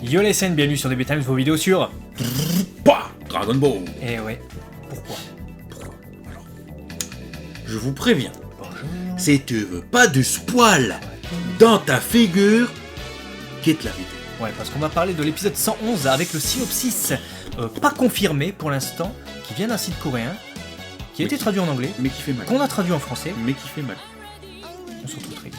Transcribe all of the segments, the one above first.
Yo les scènes, bienvenue sur DB Times, vos vidéos sur... Dragon Ball. Eh ouais, pourquoi? Alors, je vous préviens, Bonjour. si tu veux pas de spoil dans ta figure, quitte la vidéo. Ouais, parce qu'on va parler de l'épisode 111 avec le synopsis pas confirmé pour l'instant, qui vient d'un site coréen, qui a été traduit en anglais, Mais qui fait mal. qu'on a traduit en français. Mais qui fait mal. On se retrouve très vite.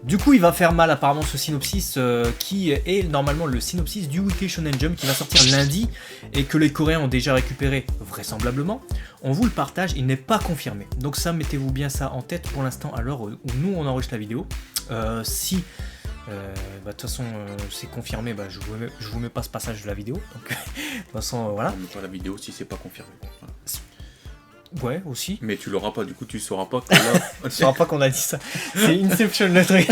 Du coup, il va faire mal apparemment ce synopsis qui est normalement le synopsis du Weekly Shonen Jump qui va sortir lundi et que les Coréens ont déjà récupéré vraisemblablement. On vous le partage, il n'est pas confirmé. Donc ça, mettez-vous bien ça en tête pour l'instant à l'heure où nous on enregistre la vidéo. Si de toute façon c'est confirmé, je vous mets pas ce passage de la vidéo. Donc de toute façon voilà. On met pas la vidéo si c'est pas confirmé. Voilà. Ouais, aussi. Mais tu l'auras pas, du coup tu sauras pas que là... Tu sauras pas qu'on a dit ça. C'est Inception le truc.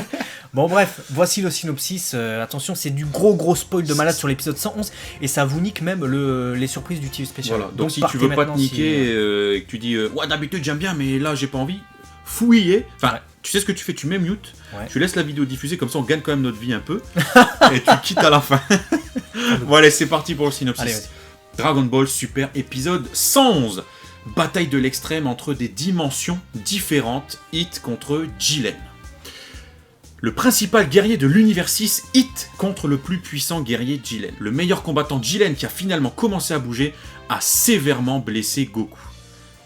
Bon bref, voici le synopsis. Attention, c'est du gros spoil de malade sur l'épisode 111 et ça vous nique même les surprises du TV spécial. Voilà, donc si tu veux pas te niquer et que tu dis ouais d'habitude j'aime bien mais là j'ai pas envie, fouiller. Enfin, ouais. Tu sais ce que tu fais, tu mets mute, ouais. Tu laisses la vidéo diffuser, comme ça on gagne quand même notre vie un peu et tu quittes à la fin. Voilà, c'est parti pour le synopsis. Allez, Dragon Ball Super épisode 111. Bataille de l'extrême entre des dimensions différentes, Hit contre Jiren. Le principal guerrier de l'univers 6, Hit contre le plus puissant guerrier Jiren. Le meilleur combattant Jiren qui a finalement commencé à bouger a sévèrement blessé Goku.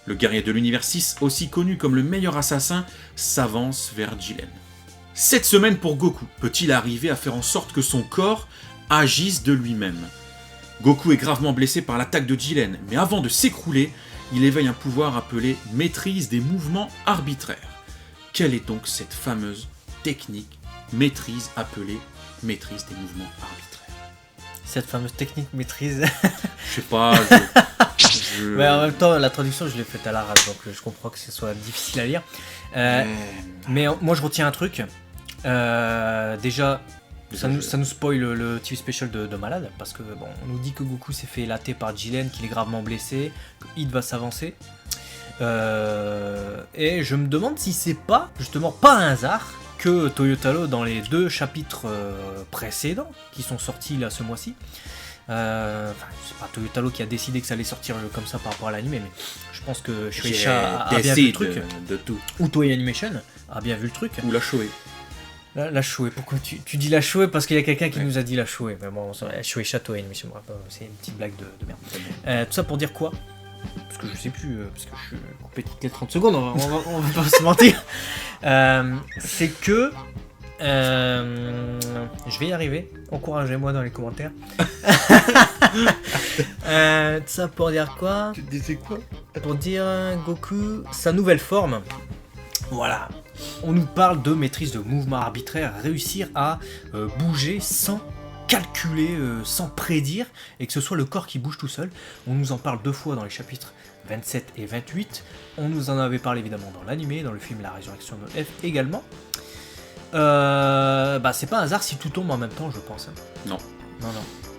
Le guerrier de l'univers 6, aussi connu comme le meilleur assassin, s'avance vers Jiren. Cette semaine pour Goku, peut-il arriver à faire en sorte que son corps agisse de lui-même? Goku est gravement blessé par l'attaque de Jiren, mais avant de s'écrouler, il éveille un pouvoir appelé maîtrise des mouvements arbitraires. Quelle est donc cette fameuse technique maîtrise appelée maîtrise des mouvements arbitraires? Cette fameuse technique maîtrise. Je sais pas. Mais en même temps, la traduction, je l'ai faite à l'arabe, donc je comprends que ce soit difficile à lire. Mais moi, je retiens un truc. Déjà, ça nous spoil le TV special de malade, parce que bon, on nous dit que Goku s'est fait élater par Jiren, qu'il est gravement blessé, que Hit va s'avancer. Et je me demande si c'est pas, justement, pas un hasard que Toyotaro, dans les 2 chapitres précédents, qui sont sortis là ce mois-ci, c'est pas Toyotaro qui a décidé que ça allait sortir comme ça par rapport à l'anime, mais je pense que Shueisha a bien vu le truc. De tout. Ou Toei Animation a bien vu le truc. Ou la Shoei. La Shoei, pourquoi tu dis la Shoei? Parce qu'il y a quelqu'un qui nous a dit la Shoei. Mais bon, Shueisha Toei Animation, c'est une petite blague de merde. Tout ça pour dire quoi? Parce que je sais plus, parce que je suis coupé toutes les 30 secondes, on va pas se mentir. C'est que... je vais y arriver, encouragez-moi dans les commentaires. Tout ça pour dire quoi? Tu disais quoi? Pour dire Goku, sa nouvelle forme. Voilà. On nous parle de maîtrise de mouvement arbitraire, réussir à bouger sans calculer, sans prédire, et que ce soit le corps qui bouge tout seul. On nous en parle 2 fois dans les chapitres 27 et 28. On nous en avait parlé évidemment dans l'animé, dans le film La Résurrection de F également. C'est pas un hasard si tout tombe en même temps, je pense. Non. Non.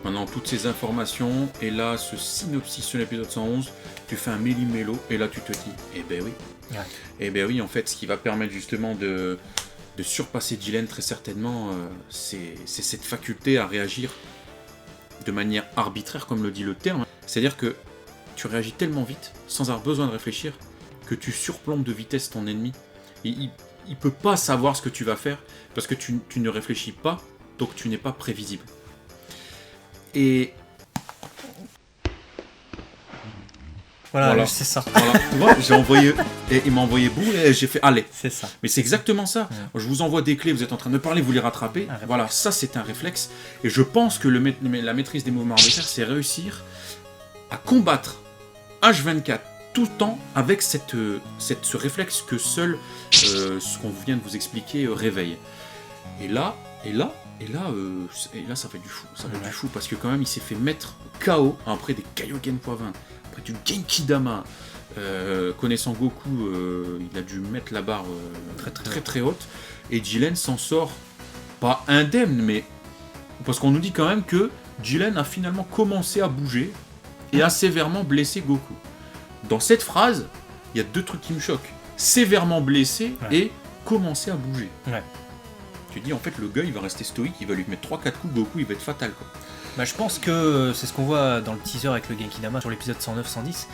Maintenant, toutes ces informations, et là, ce synopsis sur l'épisode 111, tu fais un méli-mélo, et là, tu te dis, eh ben oui. Ouais. Eh ben oui, en fait, ce qui va permettre justement de surpasser Jiren, très certainement, c'est cette faculté à réagir de manière arbitraire, comme le dit le terme. C'est-à-dire que tu réagis tellement vite, sans avoir besoin de réfléchir, que tu surplombes de vitesse ton ennemi. Il peut pas savoir ce que tu vas faire, parce que tu ne réfléchis pas, donc tu n'es pas prévisible. Et... Voilà. C'est ça. Voilà. Moi, j'ai envoyé, et il m'a envoyé bout et j'ai fait allez. C'est ça. Mais c'est exactement ça. Ouais. Je vous envoie des clés, vous êtes en train de me parler, vous les rattrapez. Voilà, ça c'est un réflexe. Et je pense que la maîtrise des mouvements arbitraires, c'est réussir à combattre H24 tout le temps avec ce réflexe que seul ce qu'on vient de vous expliquer réveille. Et là, ça fait du fou. Ça fait du fou parce que quand même, il s'est fait mettre KO après des Kaioken x20. Après du Genkidama, connaissant Goku, il a dû mettre la barre très haute. Et Jiren s'en sort pas indemne, mais parce qu'on nous dit quand même que Jiren a finalement commencé à bouger et a sévèrement blessé Goku. Dans cette phrase, il y a 2 trucs qui me choquent. Sévèrement blessé Ouais. et commencer à bouger. Ouais. Tu dis en fait le gars il va rester stoïque, il va lui mettre 3-4 coups, Goku il va être fatal quoi. Bah, je pense que c'est ce qu'on voit dans le teaser avec le Genki Dama sur l'épisode 109-110.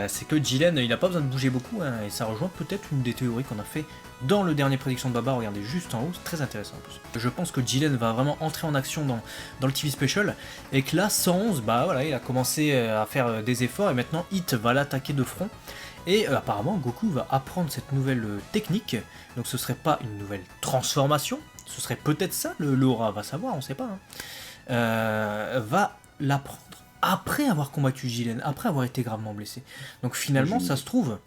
C'est que Jiren, il n'a pas besoin de bouger beaucoup, hein, et ça rejoint peut-être une des théories qu'on a fait dans le dernier prédiction de Baba. Regardez juste en haut, c'est très intéressant en plus. Je pense que Jiren va vraiment entrer en action dans le TV Special, et que là, 111, bah voilà, il a commencé à faire des efforts, et maintenant Hit va l'attaquer de front. Et apparemment, Goku va apprendre cette nouvelle technique, donc ce serait pas une nouvelle transformation, ce serait peut-être ça, le aura va savoir, on sait pas. Hein. Va l'apprendre après avoir combattu Jiren, après avoir été gravement blessé. Donc finalement, ça se trouve,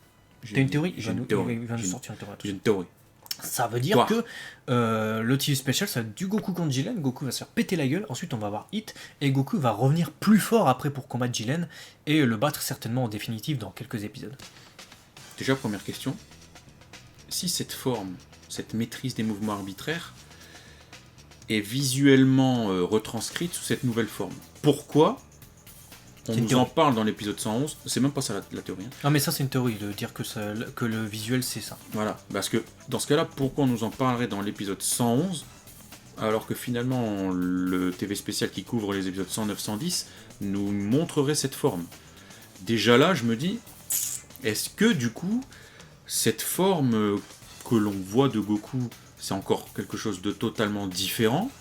t'as une théorie, il va nous sortir une théorie. J'ai une théorie. Ça veut dire que le TV Special, ça va être du Goku contre Jiren, Goku va se faire péter la gueule, ensuite on va avoir Hit, et Goku va revenir plus fort après pour combattre Jiren, et le battre certainement en définitive dans quelques épisodes. Déjà, première question. Si cette forme, cette maîtrise des mouvements arbitraires est visuellement retranscrite sous cette nouvelle forme, pourquoi on nous en parle dans l'épisode 111? C'est même pas ça la théorie. Hein. Non mais ça c'est une théorie, de dire que le visuel c'est ça. Voilà, parce que dans ce cas-là, pourquoi on nous en parlerait dans l'épisode 111 alors que finalement le TV spécial qui couvre les épisodes 109-110 nous montrerait cette forme? Déjà là, je me dis, est-ce que du coup, cette forme que l'on voit de Goku, c'est encore quelque chose de totalement différent?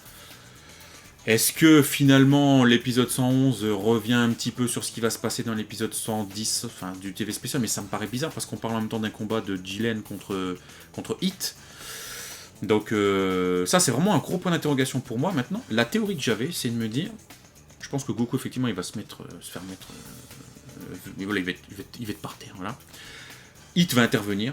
Est-ce que finalement l'épisode 111 revient un petit peu sur ce qui va se passer dans l'épisode 110, enfin du TV spécial, mais ça me paraît bizarre parce qu'on parle en même temps d'un combat de Jiren contre Hit. Donc ça c'est vraiment un gros point d'interrogation pour moi. Maintenant, la théorie que j'avais, c'est de me dire, je pense que Goku effectivement il va se faire mettre, voilà, il va être par terre, voilà. Hit va intervenir.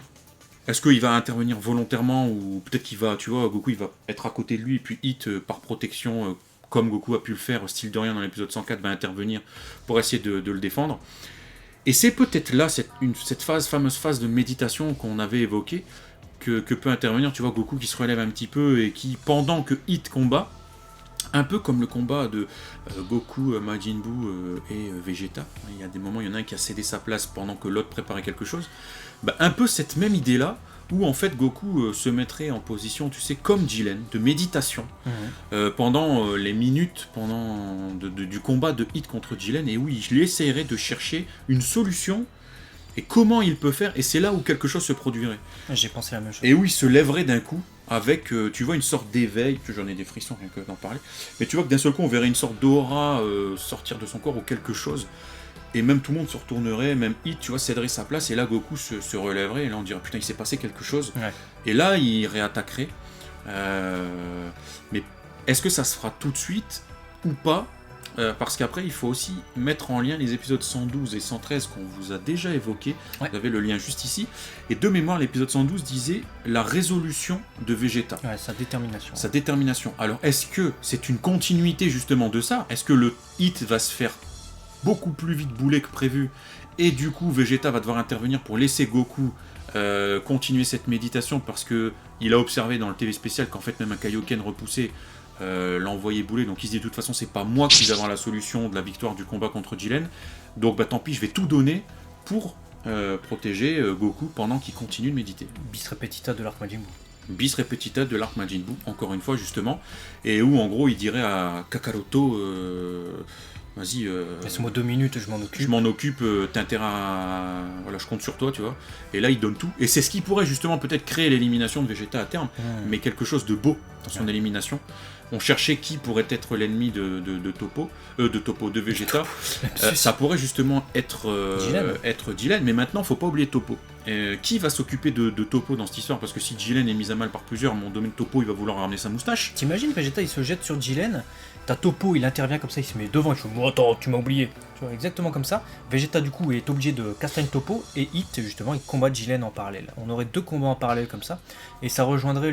Est-ce qu'il va intervenir volontairement ou peut-être qu'il va, tu vois, Goku il va être à côté de lui et puis Hit par protection, comme Goku a pu le faire, style de rien dans l'épisode 104, va intervenir pour essayer de le défendre. Et c'est peut-être là cette fameuse phase de méditation qu'on avait évoquée que peut intervenir, tu vois, Goku qui se relève un petit peu et qui, pendant que Hit combat, un peu comme le combat de Goku, Majin Buu et Vegeta. Il y a des moments, il y en a un qui a cédé sa place pendant que l'autre préparait quelque chose. Bah, un peu cette même idée-là, où en fait Goku se mettrait en position, tu sais, comme Jiren, de méditation, pendant les minutes du combat de Hit contre Jiren, et où il essayerait de chercher une solution, et comment il peut faire, et c'est là où quelque chose se produirait. J'ai pensé à la même chose. Et où il se lèverait d'un coup, avec, tu vois, une sorte d'éveil, j'en ai des frissons rien que d'en parler, mais tu vois que d'un seul coup on verrait une sorte d'aura sortir de son corps ou quelque chose, et même tout le monde se retournerait, même Hit, tu vois, céderait sa place, et là Goku se relèverait, et là on dirait putain il s'est passé quelque chose, et là il réattaquerait, mais est-ce que ça se fera tout de suite ou pas? Parce qu'après il faut aussi mettre en lien les épisodes 112 et 113 qu'on vous a déjà évoqués, vous avez le lien juste ici, et de mémoire l'épisode 112 disait la résolution de Vegeta. Ouais, sa détermination. Sa détermination. Alors est-ce que c'est une continuité justement de ça? Est-ce que le Hit va se faire beaucoup plus vite bouler que prévu, et du coup Vegeta va devoir intervenir pour laisser Goku continuer cette méditation parce que il a observé dans le TV spécial qu'en fait même un Kaioken repoussé l'envoyer bouler, donc il se dit de toute façon c'est pas moi qui vais avoir la solution de la victoire du combat contre Jiren, donc bah tant pis je vais tout donner pour protéger Goku pendant qu'il continue de méditer. Bis repetita de l'arc Majin Buu. Bis repetita de l'arc Majin Buu, encore une fois justement, et où en gros il dirait à Kakaroto vas-y, laisse-moi 2 minutes, je m'en occupe. Je m'en occupe, t'as intérêt à... Voilà, je compte sur toi, tu vois. Et là, il donne tout. Et c'est ce qui pourrait justement peut-être créer l'élimination de Vegeta à terme, mais quelque chose de beau dans son élimination. On cherchait qui pourrait être l'ennemi de Vegeta. Ça pourrait justement être Jiren, mais maintenant, faut pas oublier Toppo. Qui va s'occuper de Toppo dans cette histoire? Parce que si Jiren est mis à mal par plusieurs, mon domaine Toppo, il va vouloir ramener sa moustache. T'imagines, Vegeta, il se jette sur Jiren, t'as Toppo, il intervient comme ça, il se met devant, il fait « Attends, tu m'as oublié !» Tu vois, exactement comme ça. Vegeta, du coup, est obligé de castagne Toppo, et Hit, justement, il combat Jiren en parallèle. On aurait 2 combats en parallèle comme ça, et ça rejoindrait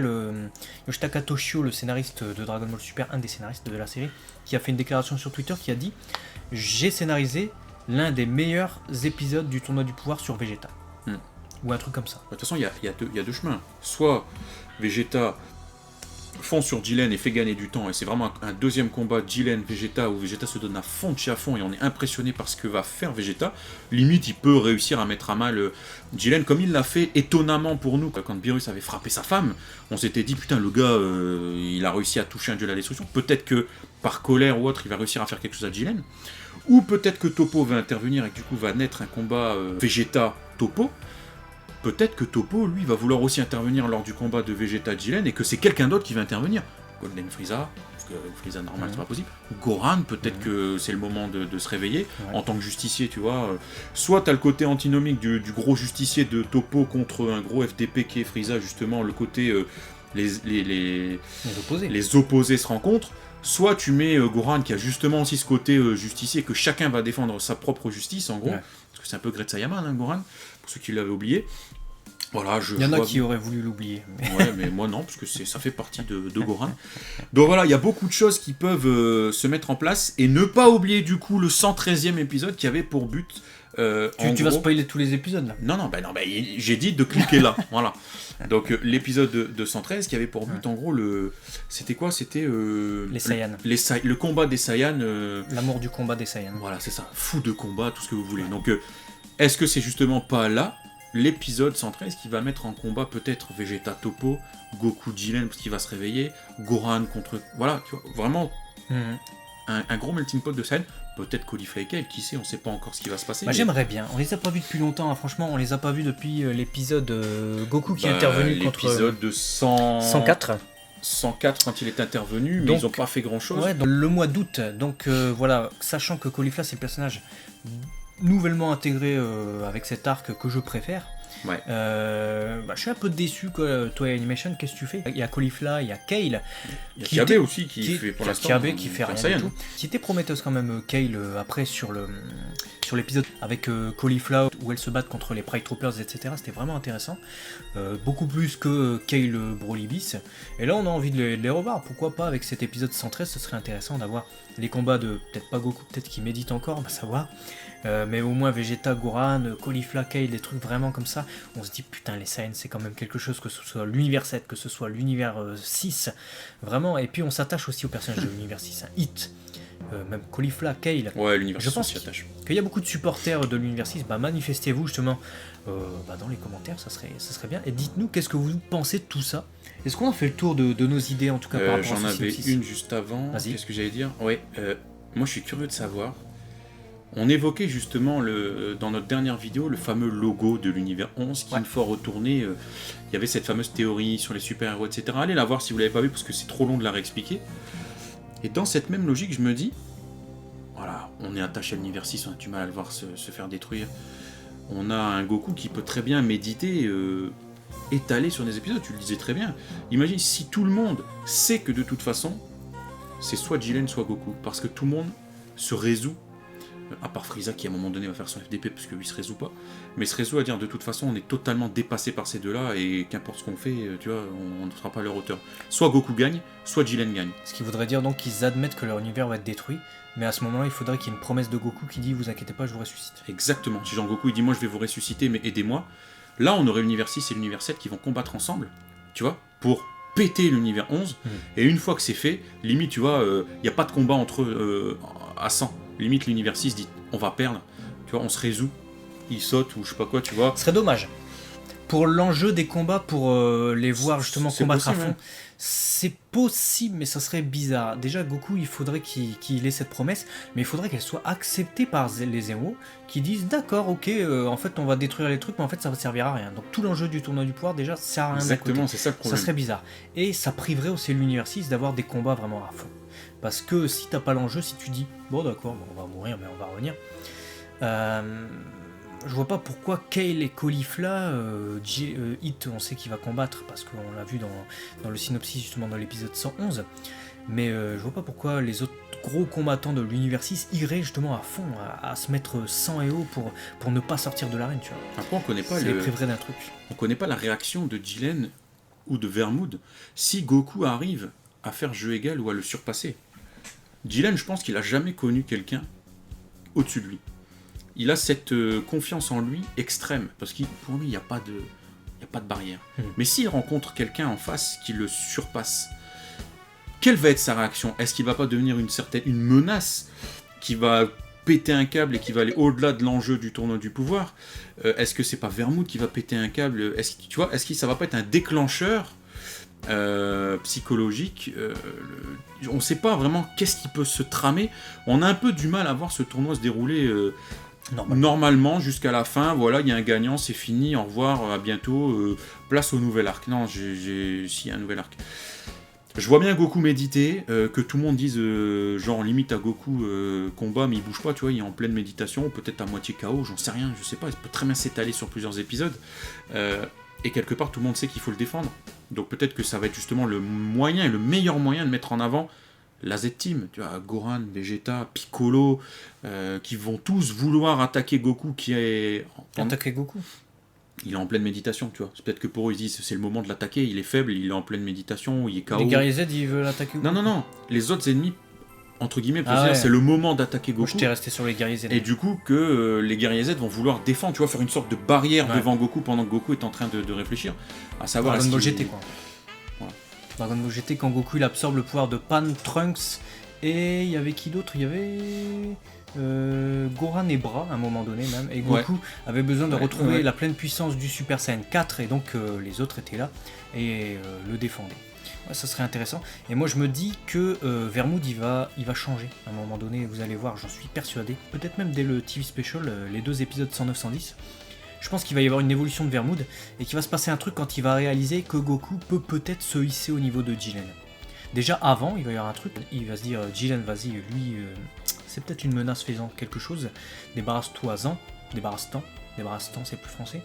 Yoshitaka Toshio, le scénariste de Dragon Ball Super, un des scénaristes de la série, qui a fait une déclaration sur Twitter qui a dit « J'ai scénarisé l'un des meilleurs épisodes du tournoi du pouvoir sur Vegeta. Ou un truc comme ça. De toute façon, il y a deux chemins. Soit Vegeta fonce sur Jiren et fait gagner du temps, et c'est vraiment un deuxième combat Jiren-Vegeta, où Vegeta se donne à fond de chez à fond, et on est impressionné par ce que va faire Vegeta. Limite, il peut réussir à mettre à mal Jiren, comme il l'a fait étonnamment pour nous. Quand Beerus avait frappé sa femme, on s'était dit, putain, le gars, il a réussi à toucher un dieu de la destruction, peut-être que par colère ou autre, il va réussir à faire quelque chose à Jiren. Ou peut-être que Toppo va intervenir, et que du coup va naître un combat Vegeta-Toppo. Peut-être que Toppo, lui, va vouloir aussi intervenir lors du combat de Vegeta-Jiren, et que c'est quelqu'un d'autre qui va intervenir. Golden Frieza, parce que Frieza normal, c'est pas possible. Goran, peut-être que c'est le moment de se réveiller, en tant que justicier, tu vois. Soit t'as le côté antinomique du gros justicier de Toppo contre un gros FTP qui est Frieza, justement, le côté... les opposés se rencontrent. Soit tu mets Goran, qui a justement aussi ce côté justicier, que chacun va défendre sa propre justice, en gros. Parce que c'est un peu Great Saiyaman, hein, Goran, pour ceux qui l'avaient oublié. Voilà, il y en a qui auraient voulu l'oublier. Ouais, mais moi non, parce que ça fait partie de Goran. Donc voilà, il y a beaucoup de choses qui peuvent se mettre en place, et ne pas oublier du coup le 113e épisode qui avait pour but... tu vas spoiler tous les épisodes là. Non, j'ai dit de cliquer là, voilà. Donc l'épisode de 113 qui avait pour but en gros c'était quoi? C'était les Saiyans. Le combat des Saiyans. L'amour du combat des Saiyans. Voilà, c'est ça. Fou de combat, tout ce que vous voulez. Donc est-ce que c'est justement pas là l'épisode 113 qui va mettre en combat peut-être Vegeta Toppo, Goku Jiren parce qu'il va se réveiller, Goran contre... Voilà, tu vois, vraiment un gros melting pot de scène. Peut-être Caulifla et Kale, qui sait, on sait pas encore ce qui va se passer. Bah, mais... J'aimerais bien, on les a pas vus depuis longtemps, hein. Franchement, on les a pas vus depuis l'épisode Goku qui est intervenu contre... L'épisode de 104 quand il est intervenu, mais donc, ils ont pas fait grand chose. Ouais, dans le mois d'août, donc voilà, sachant que Caulifla c'est le personnage nouvellement intégré avec cet arc que je préfère. Ouais. Je suis un peu déçu, quoi. Toi, Animation, qu'est-ce que tu fais? Il y a Caulifla, il y a Kale. Il y a Kiabe aussi qui fait pour l'instant. Kiabe qui fait rien du tout. Qui était prometteuse quand même, Kale, après sur l'épisode avec Caulifla où elles se battent contre les Pride Troopers, etc. C'était vraiment intéressant. Beaucoup plus que Kale Broly-Bis. Et là, on a envie de les revoir. Pourquoi pas avec cet épisode 113, ce serait intéressant d'avoir les combats de peut-être pas Goku, peut-être qu'il médite encore, on va savoir. Mais au moins Vegeta, Goran, Caulifla, Kale, des trucs vraiment comme ça, on se dit putain les Saiyans c'est quand même quelque chose, que ce soit l'univers 7, que ce soit l'univers 6, vraiment, et puis on s'attache aussi aux personnages de l'univers 6, hein. Hit, même Caulifla, Kale, ouais, l'univers 6, je pense qu'il y a beaucoup de supporters de l'univers 6, manifestez-vous justement dans les commentaires, ça serait bien, et dites-nous qu'est-ce que vous pensez de tout ça. Est-ce qu'on a fait le tour de nos idées en tout cas par rapport à ce synopsis? J'en avais une juste avant, qu'est-ce que j'allais dire? Ouais, moi je suis curieux de savoir. On évoquait justement dans notre dernière vidéo le fameux logo de l'univers 11 qui, une fois retourné, il y avait cette fameuse théorie sur les super-héros, etc. Allez la voir si vous l'avez pas vu parce que c'est trop long de la réexpliquer. Et dans cette même logique, je me dis, voilà, on est attaché à l'univers 6, on a du mal à le voir se faire détruire. On a un Goku qui peut très bien méditer, étaler sur des épisodes, tu le disais très bien. Imagine si tout le monde sait que de toute façon, c'est soit Jiren, soit Goku, parce que tout le monde se résout. À part Frieza qui à un moment donné va faire son FDP parce que lui se résout pas, mais se résout à dire de toute façon on est totalement dépassé par ces deux-là et qu'importe ce qu'on fait, tu vois, on ne sera pas à leur hauteur. Soit Goku gagne, soit Jiren gagne. Ce qui voudrait dire donc qu'ils admettent que leur univers va être détruit, mais à ce moment-là il faudrait qu'il y ait une promesse de Goku qui dit vous inquiétez pas je vous ressuscite. Exactement, si Jean Goku il dit moi je vais vous ressusciter mais aidez-moi, là on aurait l'univers 6 et l'univers 7 qui vont combattre ensemble, tu vois, pour péter l'univers 11, et une fois que c'est fait, limite tu vois, il n'y a pas de combat entre eux à 100. Limite l'univers 6 dit on va perdre, tu vois, on se résout, il saute ou je sais pas quoi, tu vois. Ce serait dommage. Pour l'enjeu des combats, pour les voir justement combattre possible, à fond, c'est possible, mais ça serait bizarre. Déjà, Goku, il faudrait qu'il ait cette promesse, mais il faudrait qu'elle soit acceptée par les héros, qui disent d'accord, ok, en fait on va détruire les trucs, mais en fait ça va servir à rien. Donc tout l'enjeu du tournoi du pouvoir, déjà, ça sert à rien. Exactement, c'est ça le problème. Ça serait bizarre. Et ça priverait aussi l'univers 6 d'avoir des combats vraiment à fond. Parce que si t'as pas l'enjeu, si tu dis bon d'accord, on va mourir mais on va revenir, je vois pas pourquoi Kale et Caulifla, Hit on sait qu'il va combattre parce qu'on l'a vu dans le synopsis justement dans l'épisode 111, mais je vois pas pourquoi les autres gros combattants de l'univers 6 iraient justement à fond, à se mettre 100 et haut pour ne pas sortir de l'arène, tu vois. Après on connaît pas les priverait d'un truc. On connaît pas la réaction de Jiren ou de Vermoud si Goku arrive à faire jeu égal ou à le surpasser. Jiren, je pense qu'il a jamais connu quelqu'un au-dessus de lui. Il a cette confiance en lui extrême, parce que pour lui, il n'y a pas de barrière. Mais s'il rencontre quelqu'un en face qui le surpasse, quelle va être sa réaction? Est-ce qu'il va pas devenir une menace qui va péter un câble et qui va aller au-delà de l'enjeu du tournoi du pouvoir? Est-ce que c'est pas Vermouth qui va péter un câble? Est-ce que ça va pas être un déclencheur psychologique? On sait pas vraiment qu'est-ce qui peut se tramer. On a un peu du mal à voir ce tournoi se dérouler normalement jusqu'à la fin. Voilà, il y a un gagnant, c'est fini, au revoir, à bientôt, place au nouvel arc. Non, si, y a un nouvel arc. Je vois bien Goku méditer, que tout le monde dise genre limite à Goku combat mais il bouge pas, tu vois, il est en pleine méditation, ou peut-être à moitié KO, j'en sais rien, je sais pas, il peut très bien s'étaler sur plusieurs épisodes, et quelque part tout le monde sait qu'il faut le défendre, donc peut-être que ça va être justement le moyen et le meilleur moyen de mettre en avant la Z-Team, tu vois, Gohan, Vegeta, Piccolo, qui vont tous vouloir attaquer Goku qui est... Attaquer Goku. Il est en pleine méditation, tu vois. C'est peut-être que pour eux, ils disent c'est le moment de l'attaquer, il est faible, il est en pleine méditation, il est KO. Les guerriers Z, ils veulent attaquer Goku. Non. Les autres ennemis, entre guillemets, c'est le moment d'attaquer Goku. Moi, j'étais resté sur les guerriers Z. Et du coup, que les guerriers Z vont vouloir défendre, tu vois, faire une sorte de barrière devant Goku pendant que Goku est en train de réfléchir. À savoir... Dragon Ball GT, quoi. Voilà. Dragon Ball GT, quand Goku, il absorbe le pouvoir de Pan, Trunks, et il y avait qui d'autre? Il y avait... Gohan et Bra à un moment donné même, et Goku avait besoin de retrouver la pleine puissance du Super Saiyan 4 et donc les autres étaient là et le défendaient. Ouais, ça serait intéressant. Et moi je me dis que Vermouth il va changer à un moment donné, vous allez voir, j'en suis persuadé, peut-être même dès le TV Special, les 2 épisodes 109-110. Je pense qu'il va y avoir une évolution de Vermouth et qu'il va se passer un truc quand il va réaliser que Goku peut peut-être se hisser au niveau de Jiren. Déjà avant, il va y avoir un truc, il va se dire Jiren, vas-y, lui, c'est peut-être une menace faisant quelque chose, débarrasse-toi-en, débarrasse-t'en, c'est plus français.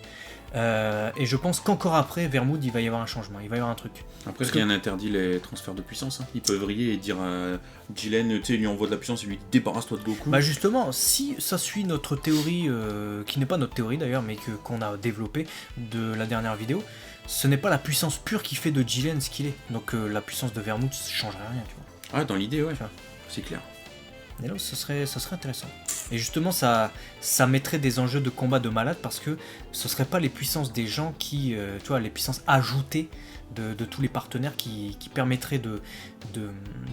Et je pense qu'encore après, Vermouth, il va y avoir un changement, il va y avoir un truc. Après, rien n'interdit les transferts de puissance, hein. Ils peuvent vriller et dire à Jiren, tu sais, lui envoie de la puissance et lui dit débarrasse-toi de Goku. Bah justement, si ça suit notre théorie, qui n'est pas notre théorie d'ailleurs, mais qu'on a développée de la dernière vidéo, ce n'est pas la puissance pure qui fait de Jiren ce qu'il est. Donc la puissance de Vermouth ne changerait rien, tu vois. Ah, dans l'idée, ouais, c'est clair. Et là, ça serait intéressant. Et justement, ça mettrait des enjeux de combat de malade parce que ce ne serait pas les puissances des gens qui, tu vois, les puissances ajoutées de tous les partenaires qui permettraient de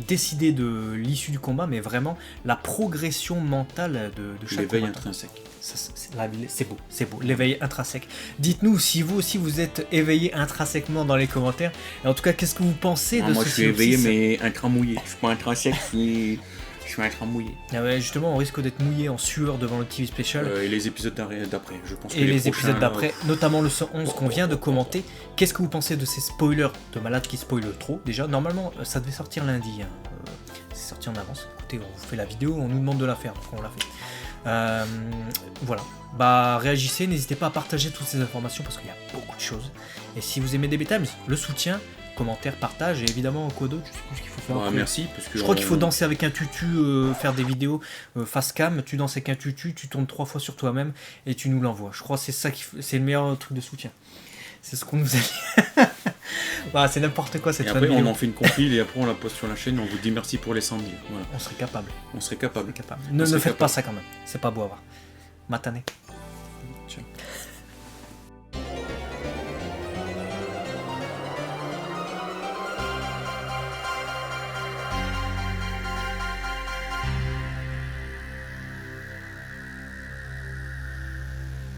décider de l'issue du combat, mais vraiment la progression mentale de chaque l'éveil combattant. intrinsèque. C'est beau, l'éveil intrinsèque. Dites-nous si vous aussi vous êtes éveillé intrinsèquement dans les commentaires. Et en tout cas, qu'est-ce que vous pensez de ce Moi, je suis éveillé, mais un cran mouillé. Je suis pas intrinsèque, je suis un cran mouillé. Ah ouais, justement, on risque d'être mouillé en sueur devant le TV Special. Et les épisodes d'après, je pense. Et les épisodes d'après, notamment le 111 qu'on vient de commenter. Qu'est-ce que vous pensez de ces spoilers de malades qui spoilent trop? Déjà, normalement, ça devait sortir lundi. C'est sorti en avance. Écoutez, on vous fait la vidéo, on nous demande de la faire, donc on l'a fait. Voilà. Bah, réagissez, n'hésitez pas à partager toutes ces informations parce qu'il y a beaucoup de choses. Et si vous aimez DB Times, le soutien, commentaire, partage, et évidemment quoi d'autre, je sais plus ce qu'il faut faire. Merci, parce que je crois qu'il faut danser avec un tutu, faire des vidéos face cam, tu danses avec un tutu, tu tournes 3 fois sur toi-même et tu nous l'envoies. Je crois que c'est ça c'est le meilleur truc de soutien. C'est ce qu'on nous a dit. Bah, c'est n'importe quoi cette fin de vidéo. On en fait une compile et après on la poste sur la chaîne et on vous dit merci pour les 100 000. Voilà. On serait capable. capable. Ne faites pas ça quand même, c'est pas beau à voir. Matané. Ciao.